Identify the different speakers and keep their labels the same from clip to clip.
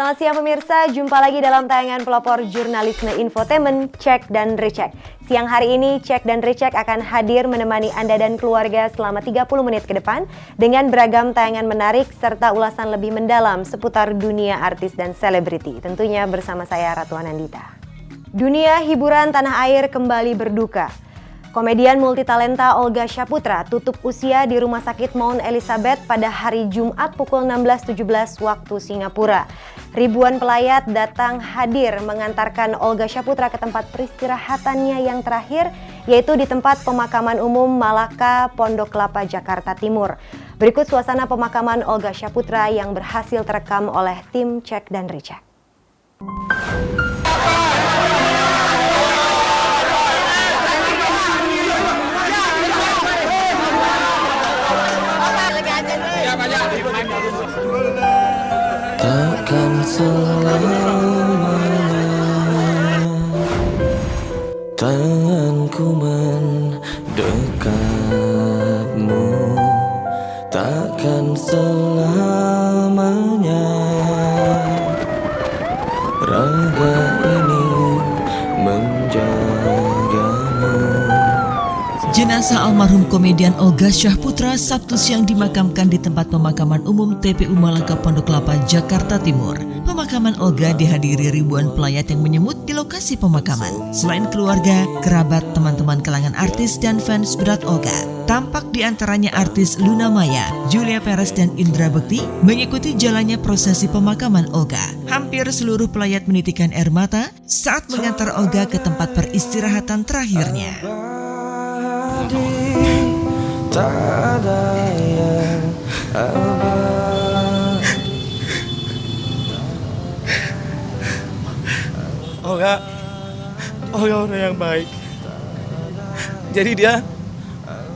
Speaker 1: Selamat siang pemirsa, jumpa lagi dalam tayangan pelopor jurnalisme infotainment Cek dan Recheck. Siang hari ini Cek dan Recheck akan hadir menemani Anda dan keluarga selama 30 menit ke depan dengan beragam tayangan menarik serta ulasan lebih mendalam seputar dunia artis dan selebriti. Tentunya bersama saya Ratu Anandita. Dunia hiburan tanah air kembali berduka. Komedian multitalenta Olga Syaputra tutup usia di Rumah Sakit Mount Elizabeth pada hari Jumat pukul 16.17 waktu Singapura. Ribuan pelayat datang hadir mengantarkan Olga Syaputra ke tempat peristirahatannya yang terakhir, yaitu di tempat pemakaman umum Malaka, Pondok Kelapa, Jakarta Timur. Berikut suasana pemakaman Olga Syaputra yang berhasil terekam oleh tim Cek dan Recheck.
Speaker 2: Takkan selamanya tanganku mendekatmu, takkan selamanya raga ini menjagamu.
Speaker 3: Jenazah almarhum komedian Olga Syaputra Sabtu siang dimakamkan di tempat pemakaman umum TPU Malaka Pondok Kelapa, Jakarta Timur. Pemakaman Olga dihadiri ribuan pelayat yang menyambut di lokasi pemakaman. Selain keluarga, kerabat, teman-teman kalangan artis dan fans berat Olga, tampak di antaranya artis Luna Maya, Julia Perez dan Indra Bekti mengikuti jalannya prosesi pemakaman Olga. Hampir seluruh pelayat menitikkan air mata saat mengantar Olga ke tempat peristirahatan terakhirnya.
Speaker 2: Tak ada yang abadi.
Speaker 4: Olga orang yang baik. Jadi dia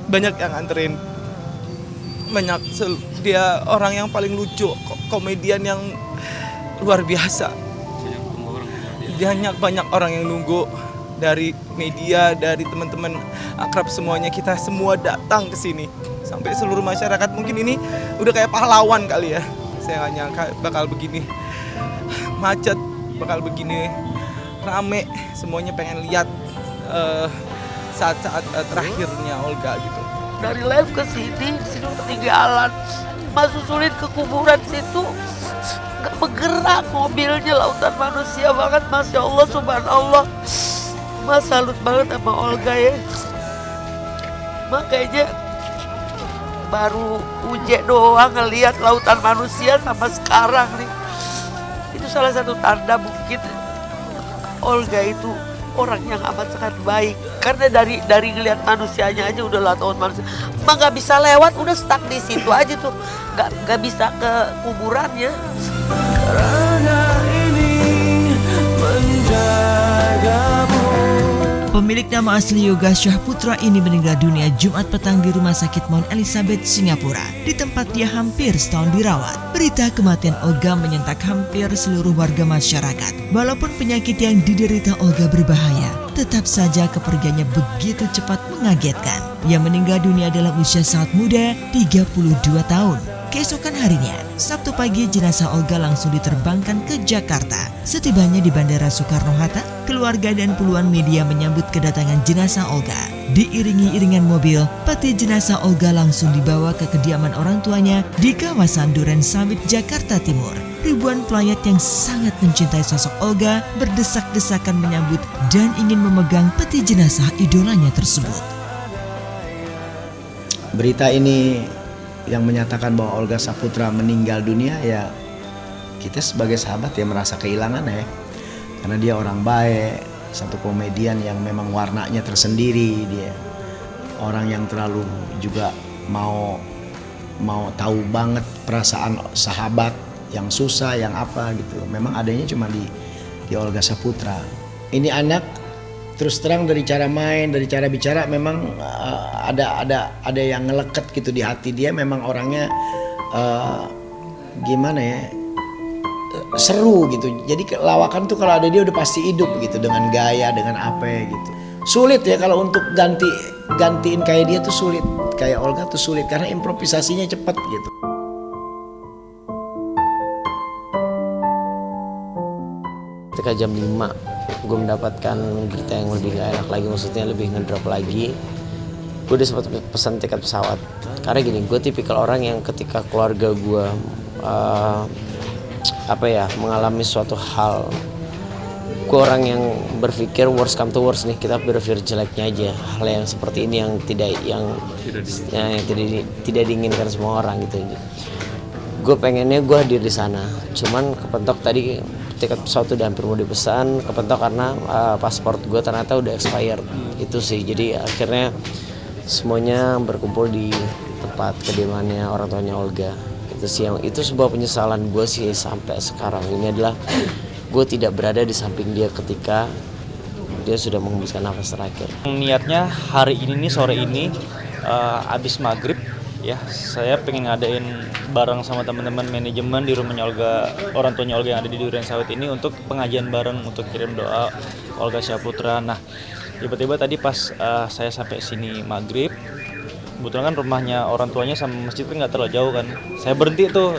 Speaker 4: banyak yang anterin. Dia orang yang paling lucu, komedian yang luar biasa. Banyak orang yang nunggu. Dari media, dari teman-teman akrab semuanya, kita semua datang ke sini. Sampai seluruh masyarakat, mungkin ini udah kayak pahlawan kali ya. Saya nggak nyangka bakal begini macet, bakal begini rame. Semuanya pengen lihat saat-saat terakhirnya Olga gitu.
Speaker 5: Dari live ke sini ketinggalan. Masuk sulit ke kuburan situ. Nggak bergerak mobilnya, lautan manusia banget. Masya Allah, subhanallah. Mas salut banget sama Olga ya. Makanya baru uje doang ngelihat lautan manusia sama sekarang nih. Itu salah satu tanda mungkin Olga itu orang yang amat sangat baik. Karena dari ngelihat manusianya aja udah lautan manusia. Emang nggak bisa lewat, udah stuck di situ aja tuh. Nggak bisa ke kuburannya.
Speaker 2: Raga ini menjagamu.
Speaker 3: Pemilik nama asli Olga Syaputra ini meninggal dunia Jumat petang di Rumah Sakit Mount Elizabeth, Singapura. Di tempat dia hampir setahun dirawat. Berita kematian Olga menyentak hampir seluruh warga masyarakat. Walaupun penyakit yang diderita Olga berbahaya, tetap saja kepergiannya begitu cepat mengagetkan. Ia meninggal dunia dalam usia sangat muda, 32 tahun. Keesokan harinya, Sabtu pagi jenazah Olga langsung diterbangkan ke Jakarta. Setibanya di Bandara Soekarno-Hatta, keluarga dan puluhan media menyambut kedatangan jenazah Olga. Diiringi iringan mobil, peti jenazah Olga langsung dibawa ke kediaman orang tuanya di kawasan Duren Sawit, Jakarta Timur. Ribuan pelayat yang sangat mencintai sosok Olga berdesak-desakan menyambut dan ingin memegang peti jenazah idolanya tersebut.
Speaker 6: Berita ini yang menyatakan bahwa Olga Syaputra meninggal dunia, ya kita sebagai sahabat ya merasa kehilangan ya, karena dia orang baik, satu komedian yang memang warnanya tersendiri. Dia orang yang terlalu juga mau tahu banget perasaan sahabat yang susah, yang apa gitu. Memang adanya cuma di Olga Syaputra. Ini anak terus terang dari cara main, dari cara bicara memang ada yang ngeleket gitu di hati dia. Memang orangnya gimana ya, seru gitu. Jadi lawakan tuh kalau ada dia udah pasti hidup gitu, dengan gaya, dengan apa gitu. Sulit ya kalau untuk gantiin kayak dia tuh sulit, kayak Olga tuh sulit karena improvisasinya cepat gitu.
Speaker 7: ketika jam 5 gue mendapatkan berita yang lebih gak enak lagi, maksudnya lebih ngedrop lagi, gue udah sempat pesan tiket pesawat. Karena gini, gue tipikal orang yang ketika keluarga gue mengalami suatu hal, gue orang yang berpikir worst come to worst nih, kita berpikir jeleknya aja, hal yang seperti ini yang tidak diinginkan semua orang gitu. Gue pengennya gue hadir di sana, cuman kepentok tadi tiket pesawat udah hampir mau dipesan, kepentok karena paspor gue ternyata udah expired. Itu sih, jadi akhirnya semuanya berkumpul di tempat kediamannya orang tuanya Olga. Itu sih itu sebuah penyesalan gue sih sampai sekarang. Ini adalah gue tidak berada di samping dia ketika dia sudah menghembuskan nafas terakhir.
Speaker 8: Niatnya hari ini nih, sore ini abis maghrib ya, saya pengen ngadain bareng sama teman-teman manajemen di rumahnya Olga, orang tuanya Olga yang ada di Durian Sawit ini, untuk pengajian bareng untuk kirim doa Olga Syahputra. Nah, tiba-tiba tadi pas saya sampai sini maghrib, kebetulan kan rumahnya orang tuanya sama masjid kan nggak terlalu jauh kan. Saya berhenti tuh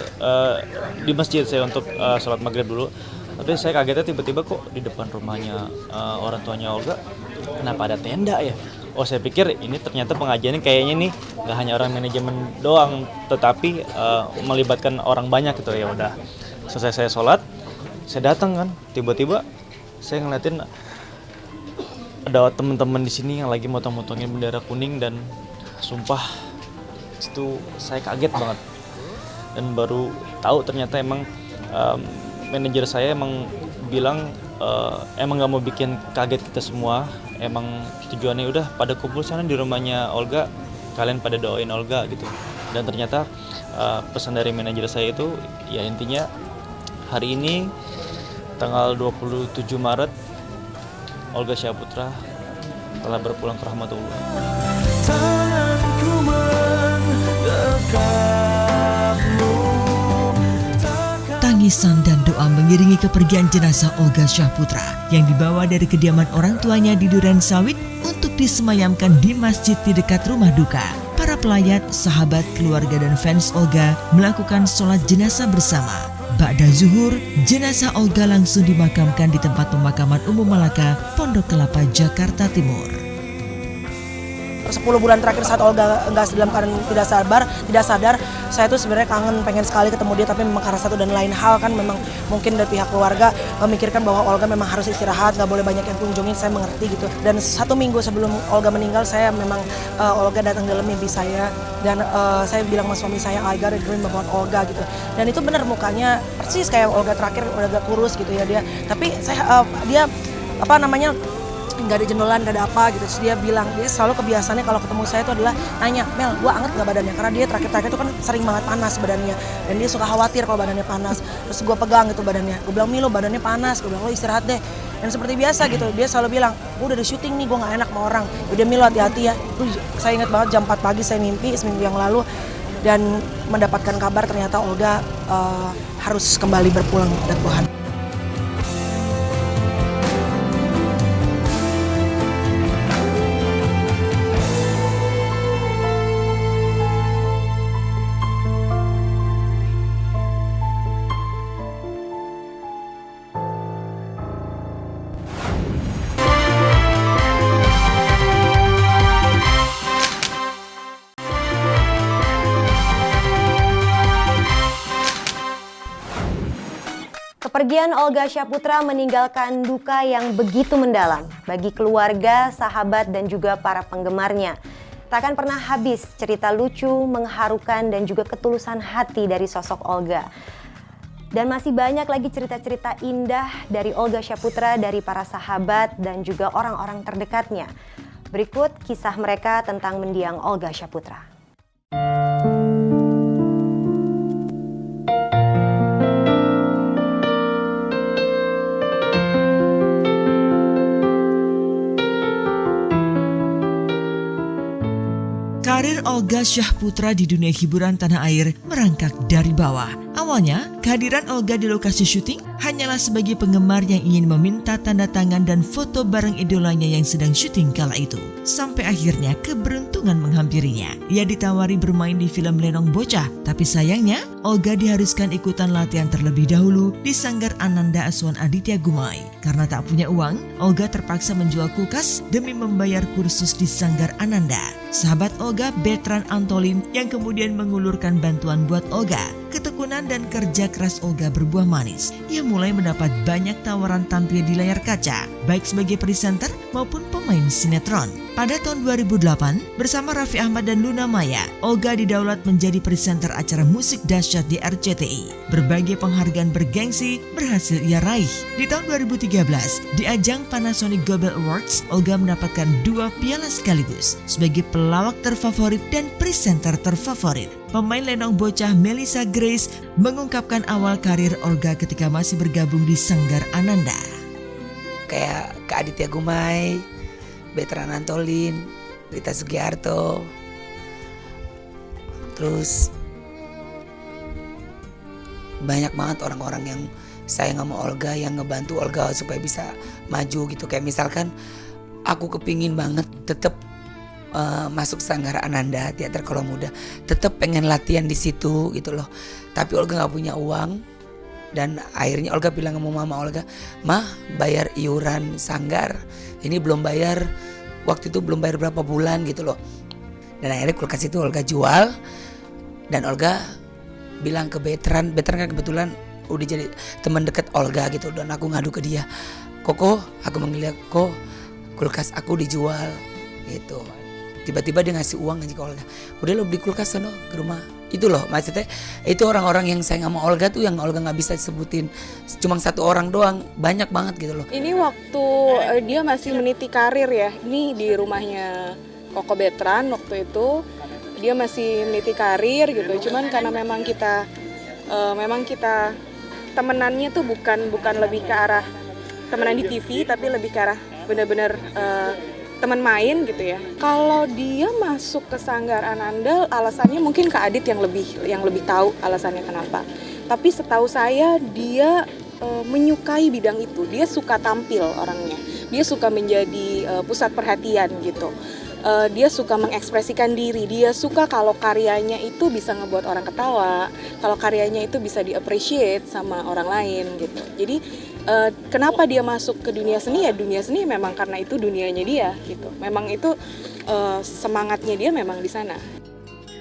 Speaker 8: di masjid saya untuk sholat maghrib dulu. Tapi saya kagetnya tiba-tiba kok di depan rumahnya orang tuanya Olga kenapa ada tenda ya? Oh, saya pikir ini ternyata pengajiannya kayaknya nih nggak hanya orang manajemen doang, tetapi melibatkan orang banyak gitu. Ya udah, selesai saya sholat, saya datang kan, tiba-tiba saya ngeliatin ada teman-teman di sini yang lagi motong-motongin bendera kuning, dan sumpah itu saya kaget banget. Dan baru tahu ternyata emang manajer saya emang bilang emang nggak mau bikin kaget kita semua. Emang tujuannya udah pada kumpul sana di rumahnya Olga, kalian pada doain Olga gitu. Dan ternyata pesan dari manajer saya itu ya intinya hari ini tanggal 27 Maret Olga Syahputra telah berpulang ke rahmatullah.
Speaker 2: Tanganku mendekapmu.
Speaker 3: Tangisan dan doa mengiringi kepergian jenazah Olga Syahputra yang dibawa dari kediaman orang tuanya di Duren Sawit untuk disemayamkan di masjid di dekat rumah duka. Para pelayat, sahabat, keluarga dan fans Olga melakukan sholat jenazah bersama. Ba'da zuhur, jenazah Olga langsung dimakamkan di tempat pemakaman umum Malaka, Pondok Kelapa, Jakarta Timur.
Speaker 9: 10 bulan terakhir saat Olga enggak dalam keadaan tidak sadar, saya tuh sebenarnya pengen sekali ketemu dia, tapi memang karena satu dan lain hal kan memang mungkin dari pihak keluarga memikirkan bahwa Olga memang harus istirahat, nggak boleh banyak yang kunjungin, saya mengerti gitu. Dan 1 minggu sebelum Olga meninggal, saya memang Olga datang dalam mimpi saya, dan saya bilang sama suami saya, I got a dream about Olga gitu. Dan itu benar, mukanya persis kayak Olga terakhir, udah agak kurus gitu ya dia. Tapi dia nggak ada jendolan, nggak ada apa gitu. Terus dia bilang, dia selalu kebiasaannya kalau ketemu saya itu adalah nanya, Mel, gua anget nggak badannya? Karena dia terakhir itu kan sering banget panas badannya, dan dia suka khawatir kalau badannya panas. Terus gua pegang gitu badannya, gua bilang, Milo badannya panas, gua bilang lo istirahat deh. Dan seperti biasa gitu, dia selalu bilang, gua udah di syuting nih, gua nggak enak sama orang. Udah Milo hati-hati ya. Saya ingat banget jam 4 pagi saya mimpi seminggu yang lalu, dan mendapatkan kabar ternyata Olga harus kembali berpulang ke Tuhan.
Speaker 1: Kepergian Olga Syahputra meninggalkan duka yang begitu mendalam bagi keluarga, sahabat, dan juga para penggemarnya. Tak akan pernah habis cerita lucu, mengharukan, dan juga ketulusan hati dari sosok Olga. Dan masih banyak lagi cerita-cerita indah dari Olga Syahputra, dari para sahabat dan juga orang-orang terdekatnya. Berikut kisah mereka tentang mendiang Olga Syahputra.
Speaker 3: Karir Olga Syahputra di dunia hiburan tanah air merangkak dari bawah. Awalnya, kehadiran Olga di lokasi syuting hanyalah sebagai penggemar yang ingin meminta tanda tangan dan foto bareng idolanya yang sedang syuting kala itu. Sampai akhirnya keberuntungan menghampirinya. Ia ditawari bermain di film Lenong Bocah, tapi sayangnya Olga diharuskan ikutan latihan terlebih dahulu di Sanggar Ananda Asuhan Aditya Gumai. Karena tak punya uang, Olga terpaksa menjual kulkas demi membayar kursus di Sanggar Ananda. Sahabat Olga, Bertrand Antolin, yang kemudian mengulurkan bantuan buat Olga. Ketekunan dan kerja keras Olga berbuah manis. Ia mulai mendapat banyak tawaran tampil di layar kaca, baik sebagai presenter maupun pemain sinetron. Pada tahun 2008, bersama Raffi Ahmad dan Luna Maya, Olga didaulat menjadi presenter acara musik dahsyat di RCTI. Berbagai penghargaan bergengsi berhasil ia raih. Di tahun 2013, di ajang Panasonic Global Awards, Olga mendapatkan 2 piala sekaligus sebagai pelawak terfavorit dan presenter terfavorit. Pemain Lenong Bocah Melissa Grace mengungkapkan awal karir Olga ketika masih bergabung di Sanggar Ananda.
Speaker 5: Kayak Kak Aditya Gumai, Bertrand Antolin, Rita Sugiarto, terus banyak banget orang-orang yang sayang sama Olga, yang ngebantu Olga supaya bisa maju gitu. Kayak misalkan aku kepingin banget tetap masuk Sanggar Ananda, teater kalau muda, tetap pengen latihan di situ gitu loh. Tapi Olga nggak punya uang, dan akhirnya Olga bilang sama mama Olga, "Mah, bayar iuran Sanggar, ini belum bayar, waktu itu belum bayar berapa bulan gitu loh." Dan akhirnya kulkas itu Olga jual, dan Olga bilang ke Bertrand kan kebetulan udah jadi teman dekat Olga gitu, dan aku ngadu ke dia, "Koko," aku manggilnya, "Kok kulkas aku dijual," gitu. Tiba-tiba dia ngasih uang aja ke Olga, "Udah lo beli kulkas sono ke rumah." Itu loh maksudnya, itu orang-orang yang sayang sama Olga tuh yang Olga gak bisa sebutin cuma satu orang doang, banyak banget gitu loh.
Speaker 10: Ini waktu dia masih meniti karir ya, ini di rumahnya Koko Bertrand waktu itu, dia masih meniti karir gitu. Cuman karena memang kita temenannya tuh bukan lebih ke arah temenan di TV, tapi lebih ke arah benar-benar teman main gitu ya. Kalau dia masuk ke Sanggar Ananda, alasannya mungkin Kak Adit yang lebih tahu alasannya kenapa. Tapi setahu saya dia menyukai bidang itu. Dia suka tampil orangnya. Dia suka menjadi pusat perhatian gitu. Dia suka mengekspresikan diri. Dia suka kalau karyanya itu bisa ngebuat orang ketawa. Kalau karyanya itu bisa di-appreciate sama orang lain gitu. Jadi kenapa dia masuk ke dunia seni, ya dunia seni memang karena itu dunianya dia gitu. Memang itu semangatnya dia memang di sana.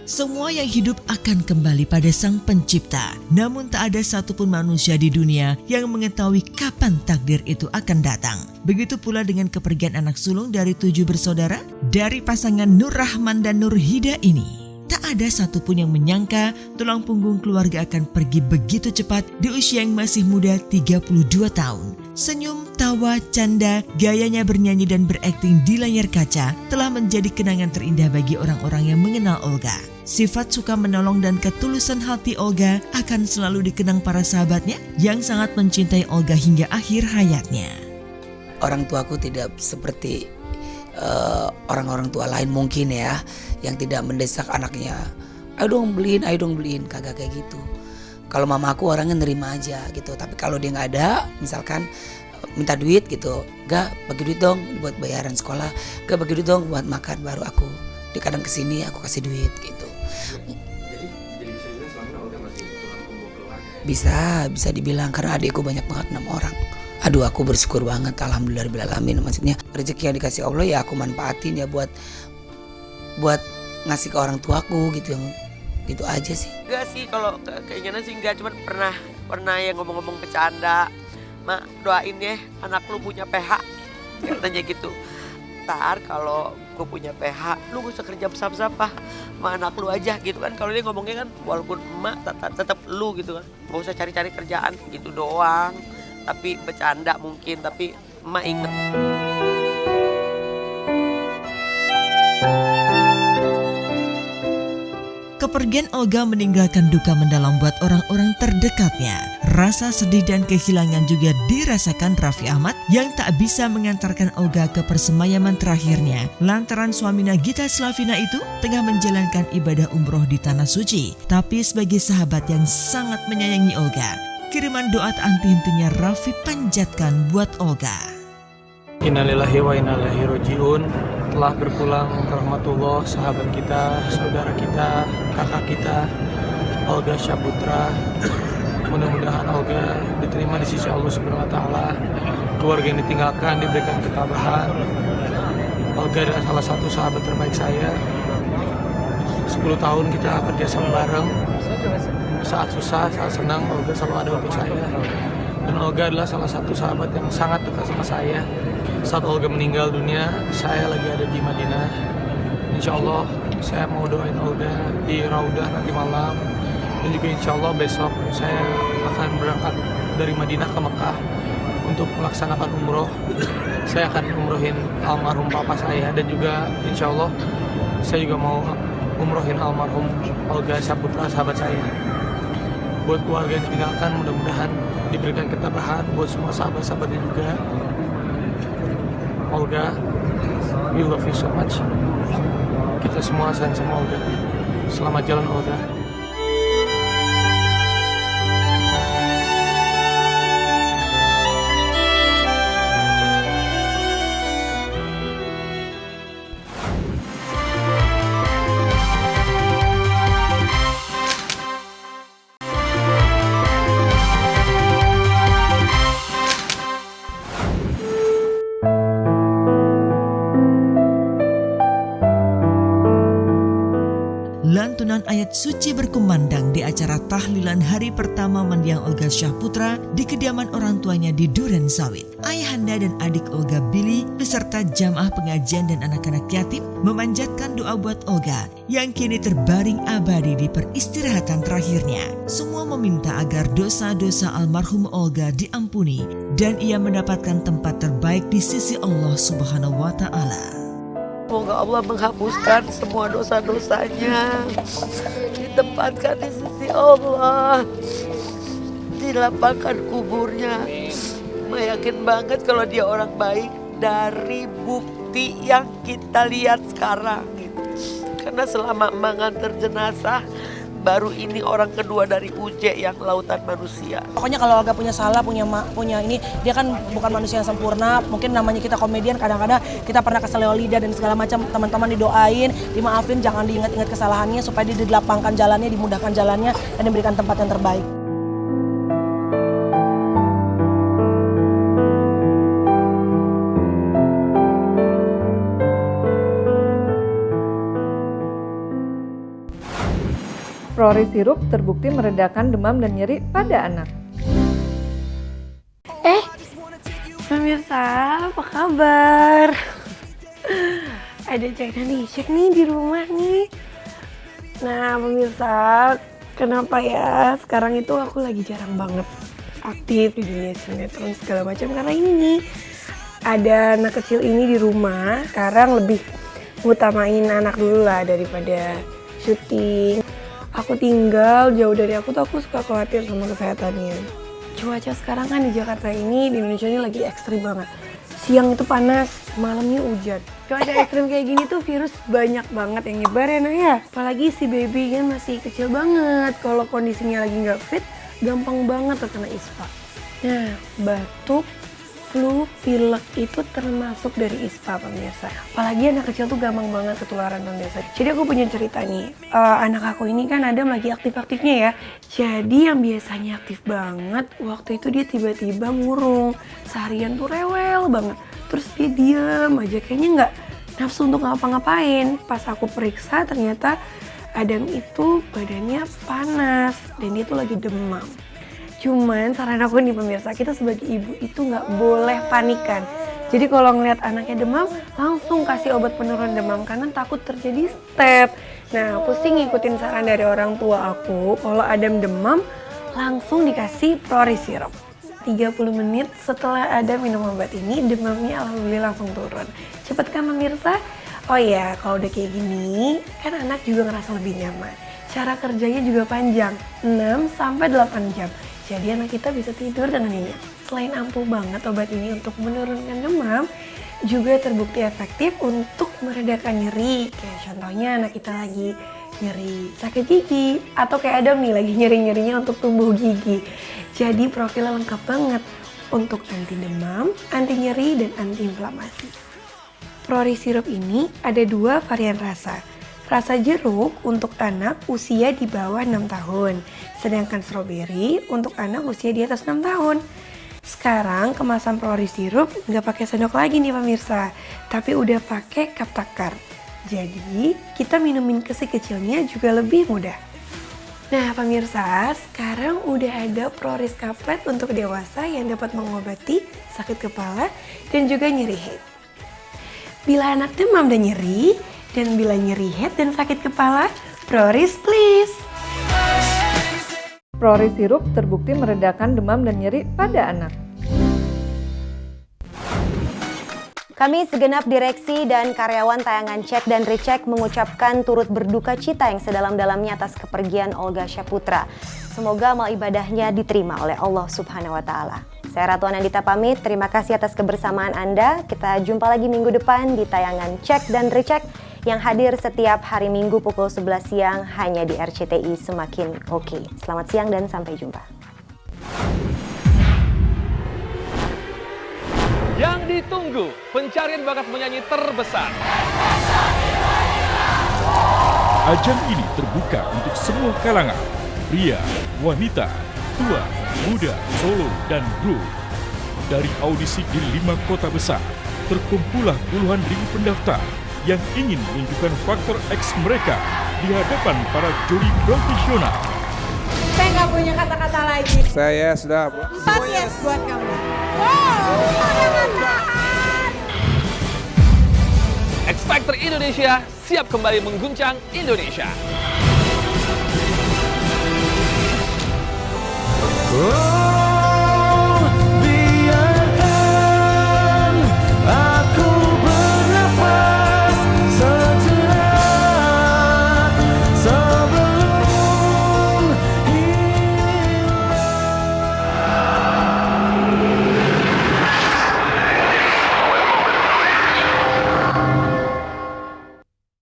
Speaker 3: Semua yang hidup akan kembali pada Sang Pencipta. Namun tak ada satupun manusia di dunia yang mengetahui kapan takdir itu akan datang. Begitu pula dengan kepergian anak sulung dari 7 bersaudara dari pasangan Nur Rahman dan Nur Hida ini. Tak ada satupun yang menyangka tulang punggung keluarga akan pergi begitu cepat di usia yang masih muda 32 tahun. Senyum, tawa, canda, gayanya bernyanyi dan berakting di layar kaca telah menjadi kenangan terindah bagi orang-orang yang mengenal Olga. Sifat suka menolong dan ketulusan hati Olga akan selalu dikenang para sahabatnya yang sangat mencintai Olga hingga akhir hayatnya.
Speaker 5: Orang tuaku tidak seperti orang-orang tua lain mungkin ya, yang tidak mendesak anaknya, ayo dong beliin, kagak kayak gitu. Kalau mama aku orangnya nerima aja gitu, tapi kalau dia nggak ada, misalkan minta duit gitu, "Gak, bagi duit dong buat bayaran sekolah, gak bagi duit dong buat makan," baru aku dia kadang kesini aku kasih duit gitu. Jadi bisa dibilang selama Olga masih tulang punggung keluarga. Bisa dibilang, karena adikku banyak banget 6 orang. Aduh, aku bersyukur banget, alhamdulillahirobbilalamin. Maksudnya rezeki yang dikasih Allah ya aku manfaatin ya buat ngasih ke orang tuaku gitu, yang gitu aja sih. Enggak sih, kalau keinginan sih enggak, cuman pernah yang ngomong-ngomong bercanda, "Mak, doain ya anak lu punya PH," katanya gitu. "Ntar kalau gue punya PH, lu gak usah kerja besar-besar sama anak lu aja," gitu kan. Kalau dia ngomongnya kan, walaupun emak tetap lu gitu kan, gak usah cari-cari kerjaan gitu doang. Tapi bercanda mungkin, tapi emak inget.
Speaker 3: Kepergian Olga meninggalkan duka mendalam buat orang-orang terdekatnya. Rasa sedih dan kehilangan juga dirasakan Raffi Ahmad yang tak bisa mengantarkan Olga ke persemayaman terakhirnya lantaran suaminya Gita Slavina itu tengah menjalankan ibadah umroh di Tanah Suci. Tapi sebagai sahabat yang sangat menyayangi Olga, kiriman doa tak henti-hentinya Raffi panjatkan buat Olga.
Speaker 11: Innalillahi wa inna ilaihi raji'un. Telah berpulang ke rahmatullah sahabat kita, saudara kita, kakak kita, Olga Syaputra. Mudah-mudahan Olga diterima di sisi Allah Subhanahu wa taala. Keluarga yang ditinggalkan diberikan ketabahan. Olga adalah salah satu sahabat terbaik saya. 10 tahun kita kerja sama bareng. Saat susah, saat senang, Olga selalu ada untuk saya. Dan Olga adalah salah satu sahabat yang sangat dekat sama saya. Saat Olga meninggal dunia, saya lagi ada di Madinah. Insya Allah saya mau doain Olga di Raudah nanti malam. Dan juga insya Allah besok saya akan berangkat dari Madinah ke Mekah untuk melaksanakan umroh. Saya akan umrohin almarhum papa saya, dan juga insya Allah saya juga mau umrohin almarhum Olga Syaputra, sahabat saya. Buat keluarga yang ditinggalkan, mudah-mudahan diberikan ketabahan. Buat semua sahabat-sahabatnya juga. Olga, we love you so much. Kita semua sayang sama Olga. Selamat jalan Olga.
Speaker 3: Lantunan ayat suci berkumandang di acara tahlilan hari pertama mendiang Olga Syaputra di kediaman orang tuanya di Duren Sawit. Ayahanda dan adik Olga Billy beserta jamaah pengajian dan anak-anak yatim memanjatkan doa buat Olga yang kini terbaring abadi di peristirahatan terakhirnya. Semua meminta agar dosa-dosa almarhum Olga diampuni dan ia mendapatkan tempat terbaik di sisi Allah Subhanahu wa taala.
Speaker 5: Semoga Allah menghapuskan semua dosa-dosanya, ditempatkan di sisi Allah, dilapangkan kuburnya. Yakin banget kalau dia orang baik dari bukti yang kita lihat sekarang gitu. Karena selama mengantar jenazah, baru ini orang kedua dari Uje yang lautan manusia.
Speaker 9: Pokoknya kalau Olga punya salah, punya ini, dia kan bukan manusia yang sempurna. Mungkin namanya kita komedian, kadang-kadang kita pernah keselio lidah dan segala macam. Teman-teman didoain, dimaafin, jangan diingat-ingat kesalahannya supaya dia dilapangkan jalannya, dimudahkan jalannya, dan diberikan tempat yang terbaik.
Speaker 12: Prori sirup terbukti meredakan demam dan nyeri pada anak.
Speaker 13: Pemirsa, apa kabar? Ada cek dan dicek nih di rumah nih. Nah pemirsa, kenapa ya sekarang itu aku lagi jarang banget aktif di dunia sinetron segala macam, karena ini nih ada anak kecil ini di rumah. Sekarang lebih ngutamain anak dulu lah daripada syuting. Aku tinggal jauh dari aku tuh aku suka khawatir sama kesehatannya. Cuaca sekarang kan di Jakarta ini, di Indonesia ini lagi ekstrim banget. Siang itu panas, malamnya hujan. Cuaca ekstrim kayak gini tuh virus banyak banget yang nyebar ya, Nah ya. Apalagi si baby kan masih kecil banget. Kalau kondisinya lagi nggak fit, gampang banget terkena ISPA. Nah, batuk, flu, pilek itu termasuk dari ISPA pemirsa. Apalagi anak kecil tuh gampang banget ketularan pemirsa. Jadi aku punya cerita nih, anak aku ini kan Adam lagi aktif-aktifnya ya. Jadi yang biasanya aktif banget, waktu itu dia tiba-tiba murung. Seharian tuh rewel banget. Terus dia diem aja, kayaknya nggak nafsu untuk ngapa-ngapain. Pas aku periksa ternyata Adam itu badannya panas dan dia tuh lagi demam. Cuman saran aku nih pemirsa, kita sebagai ibu itu nggak boleh panikan. Jadi kalau ngeliat anaknya demam, langsung kasih obat penurun demam karena takut terjadi step. Nah, aku sih ngikutin saran dari orang tua aku, kalau Adam demam, langsung dikasih Prori sirup. 30 menit setelah Adam minum obat ini, demamnya alhamdulillah langsung turun. Cepet kan pemirsa? Oh iya, kalau udah kayak gini, kan anak juga ngerasa lebih nyaman. Cara kerjanya juga panjang, 6-8 jam. Jadi anak kita bisa tidur dengan nyenyak. Selain ampuh banget obat ini untuk menurunkan demam, juga terbukti efektif untuk meredakan nyeri. Kayak contohnya anak kita lagi nyeri sakit gigi, atau kayak Adam nih lagi nyeri-nyerinya untuk tumbuh gigi. Jadi profilnya lengkap banget untuk anti demam, anti nyeri, dan anti inflamasi. Prori Sirup ini ada 2 varian rasa. Rasa jeruk untuk anak usia di bawah 6 tahun, sedangkan stroberi untuk anak usia di atas 6 tahun. Sekarang kemasan Prori Sirup nggak pakai sendok lagi nih pemirsa, tapi udah pakai cup takar. Jadi kita minumin kecil-kecilnya juga lebih mudah. Nah pemirsa, sekarang udah ada Proris Kaplet untuk dewasa yang dapat mengobati sakit kepala dan juga nyeri head. Bila anak demam dan nyeri, dan bila nyeri head dan sakit kepala, Proris please!
Speaker 12: Prori Sirup terbukti meredakan demam dan nyeri pada anak.
Speaker 1: Kami segenap direksi dan karyawan tayangan Cek dan Recheck mengucapkan turut berduka cita yang sedalam-dalamnya atas kepergian Olga Syaputra. Semoga amal ibadahnya diterima oleh Allah Subhanahu wa Ta'ala. Saya Ratu Anandita pamit, terima kasih atas kebersamaan Anda. Kita jumpa lagi minggu depan di tayangan Cek dan Recheck yang hadir setiap hari Minggu pukul 11 siang hanya di RCTI Semakin Oke. Selamat siang dan sampai jumpa.
Speaker 14: Yang ditunggu, pencarian bakat penyanyi terbesar.
Speaker 15: Ajang ini terbuka untuk semua kalangan, pria, wanita, tua, muda, solo, dan grup. Dari audisi di 5 kota besar, terkumpullah puluhan ribu pendaftar yang ingin menunjukkan faktor X mereka di hadapan para juri profesional.
Speaker 16: Saya nggak punya kata-kata lagi.
Speaker 17: Saya sudah
Speaker 16: 4 yes buat kamu. Wow,
Speaker 14: X Factor Indonesia siap kembali mengguncang Indonesia.
Speaker 2: Oh